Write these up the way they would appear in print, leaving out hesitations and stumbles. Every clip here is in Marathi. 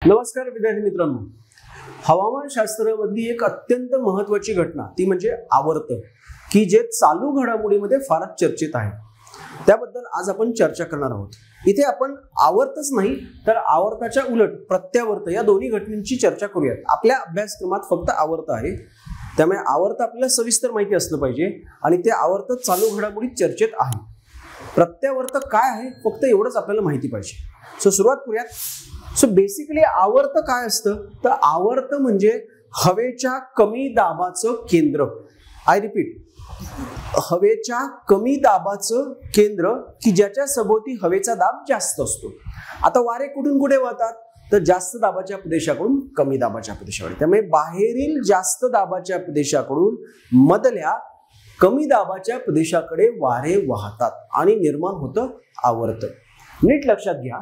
नमस्कार विद्यार्थी मित्रांनो, हवामानशास्त्रामधली एक अत्यंत महत्त्वाची घटना ती म्हणजे आवर्त, की जे चालू घडामोडीमध्ये फारच चर्चेत आहे. त्याबद्दल आज आपण चर्चा करणार आहोत. इथे आपण आवर्तच नाही तर आवर्ताच्या उलट प्रत्यावर्त या दोन्ही घटनांची चर्चा करूयात. आपल्या अभ्यासक्रमात फक्त आवर्त आहे, त्यामुळे आवर्त आपल्याला सविस्तर माहिती असलं पाहिजे आणि ते आवर्त चालू घडामोडीत चर्चेत आहे. प्रत्यावर्त काय आहे फक्त एवढंच आपल्याला माहिती पाहिजे. सो सुरुवात करूयात. सो बेसिकली आवर्त काय असतं तर आवर्त म्हणजे हवेच्या कमी दाबाचं केंद्र. आय रिपीट, हवेच्या कमी दाबाचं केंद्र की ज्याच्या सभोवती हवेचा दाब जास्त असतो. आता वारे कुठून कुठे वाहतात तर जास्त दाबाच्या प्रदेशाकडून कमी दाबाच्या प्रदेशाकडे. त्यामुळे बाहेरील जास्त दाबाच्या प्रदेशाकडून मधल्या कमी दाबाच्या प्रदेशाकडे वारे वाहतात आणि निर्माण होतं आवर्त. नीट लक्षात घ्या,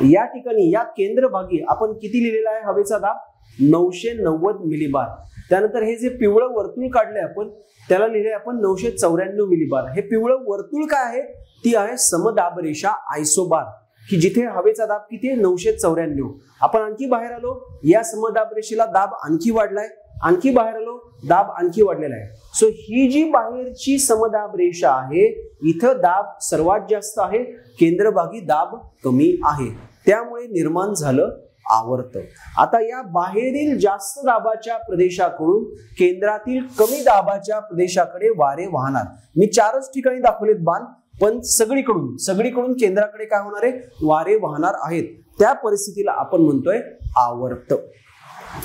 या ठिकाणी या केंद्रभागी आपण किती लिहिलेला आहे हवेचा दाब 990 मिलीबार. त्यानंतर हे जे पिवळं वर्तुळ काढले आपण त्याला लिहिले आपण 994 मिलीबार. हे पिवळं वर्तुळ काय आहे ती आहे समदाब रेषा आयसोबार, की जिथे हवेचा दाब किती आहे 994. आपण आणखी बाहेर आलो, या समदाब रेषेला दाब आणखी वाढलाय, आणखी बाहेर आलो दाब आणखी वाढलेला आहे. सो ही जी बाहेरची समदाब रेषा आहे इथं दाब सर्वात जास्त आहे, केंद्रभागी दाब कमी आहे, त्यामुळे निर्माण झालं आवर्त. आता या बाहेरील जास्त दाबाच्या प्रदेशाकडून केंद्रातील कमी दाबाच्या प्रदेशाकडे वारे वाहणार. मी 4च ठिकाणी दाखवलेत बाण, पण सगळीकडून केंद्राकडे काय होणार आहे वारे वाहणार आहेत. त्या परिस्थितीला आपण म्हणतोय आवर्त.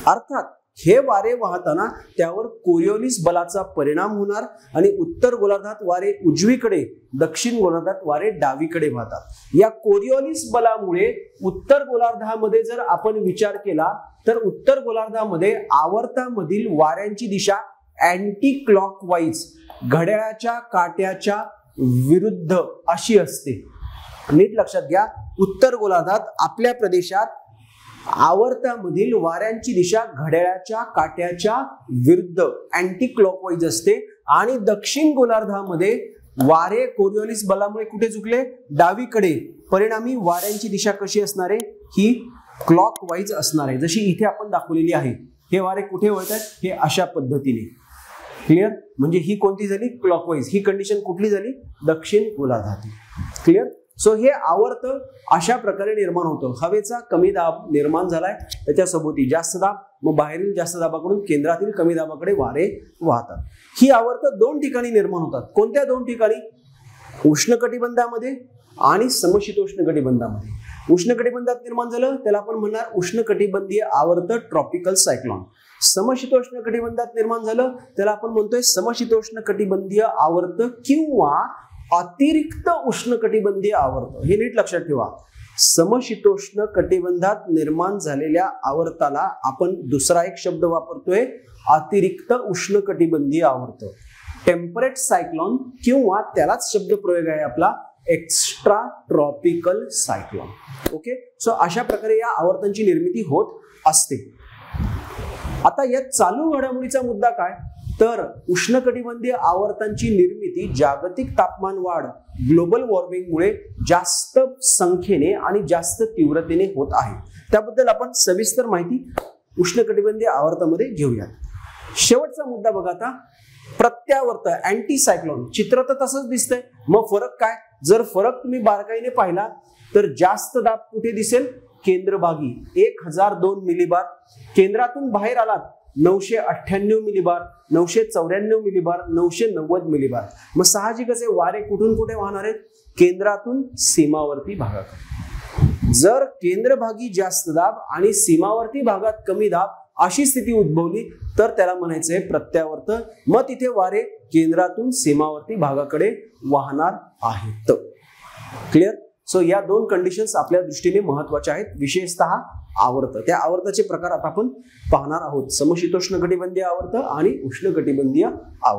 अर्थात हे वारे वाहताना त्यावर कोरिओलिस बलाचा परिणाम होणार आणि उत्तर गोलार्धात वारे उजवीकडे, दक्षिण गोलार्धात वारे डावीकडे वाहतात. या कोरिओलिस बलामुळे उत्तर गोलार्धामध्ये जर आपण विचार केला तर उत्तर गोलार्धामध्ये आवर्तामधील वाऱ्यांची दिशा अँटी क्लॉकवाईज, घड्याळाच्या काट्याच्या विरुद्ध अशी असते. नीट लक्षात घ्या, उत्तर गोलार्धात आपल्या प्रदेशात आवर्तामधील वाऱ्यांची दिशा घड्याळाच्या काट्याच्या विरुद्ध अँटी क्लॉकवाईज असते आणि दक्षिण गोलार्धामध्ये वारे कोरिओलिस बलामुळे कुठे झुकले डावीकडे, परिणामी वाऱ्यांची दिशा कशी असणार आहे ही क्लॉकवाईज असणार आहे, जशी इथे आपण दाखवलेली आहे. हे वारे कुठे वळतात हे अशा पद्धतीने. क्लिअर? म्हणजे ही कोणती झाली क्लॉकवाईज. ही कंडिशन कुठली झाली दक्षिण गोलार्धात. क्लिअर? सो हे आवर्त अशा प्रकारे निर्माण होतं. हवेचा कमी दाब निर्माण झालाय, त्याच्या सभोवती जास्त दाब, मग बाहेरील जास्त दाबाकडून केंद्रातील कमी दाबाकडे वारे वाहतात. ही आवर्त 2 ठिकाणी निर्माण होतात. कोणत्या 2 ठिकाणी? उष्णकटिबंधामध्ये आणि समशीतोष्ण कटिबंधामध्ये. उष्णकटिबंधात निर्माण झालं त्याला आपण म्हणणार उष्णकटिबंधीय आवर्त ट्रॉपिकल सायक्लॉन. समशीतोष्ण कटिबंधात निर्माण झालं त्याला आपण म्हणतोय समशीतोष्ण कटिबंधीय आवर्त किंवा अतिरिक्त उष्णकटिबंधीय आवर्त. हे नीट लक्षात ठेवा, समशीतोष्ण कटिबंधात निर्माण झालेल्या आवर्ताला आपण दुसरा एक शब्द वापरतोय अतिरिक्त उष्णकटिबंधीय आवर्त, टेम्परेट सायक्लॉन, किंवा त्यालाच शब्द प्रयोग आहे आपला extra tropical cyclone. Okay, so अशा प्रकारे या आवर्तांची निर्मिती होत असते. आता या चालू घडामोडीचा मुद्दा काय तर उष्णकटिबंधीय आवर्तांची निर्मिती जागतिक तापमान वाढ, ग्लोबल वॉर्मिंगमुळे जास्त संख्येने आणि जास्त तीव्रतेने होत आहे. त्याबद्दल आपण सविस्तर माहिती उष्णकटिबंधीय आवर्तामध्ये घेऊया. शेवटचा मुद्दा बघा आता, प्रत्यावर्त अँटी सायक्लॉन. चित्र तर तसंच दिसतंय, मग फरक काय? जर फरक तुम्ही बारकाईने पाहिला तर जास्त दाब कुठे दिसेल केंद्रभागी 1002 मिलीबार. केंद्रातून बाहेर आलात 998 मिलीबार, 994 मिलीबार, 990 मिलीबार. मग साहजिकच वारे कुठून कुठे वाहणार आहेत केंद्रातून सीमावर्ती भागाकडे. जर केंद्रभागी जास्त दाब आणि सीमावर्ती भागात कमी दाब अशी स्थिती उद्भवली तर त्याला म्हणायचंय प्रत्यावर्त. मग तिथे वारे केंद्रातून सीमावर्ती भागाकडे वाहणार आहेत. क्लिअर? सो या 2 कंडिशन्स आपल्या दृष्टीने महत्वाच्या आहेत, विशेषतः आवर्त. त्या आवर्ताचे प्रकार आता आपण पाहणार आहोत, समशीतोष्ण कटिबंधीय आवर्त आणि उष्णकटिबंधीय आवर्त.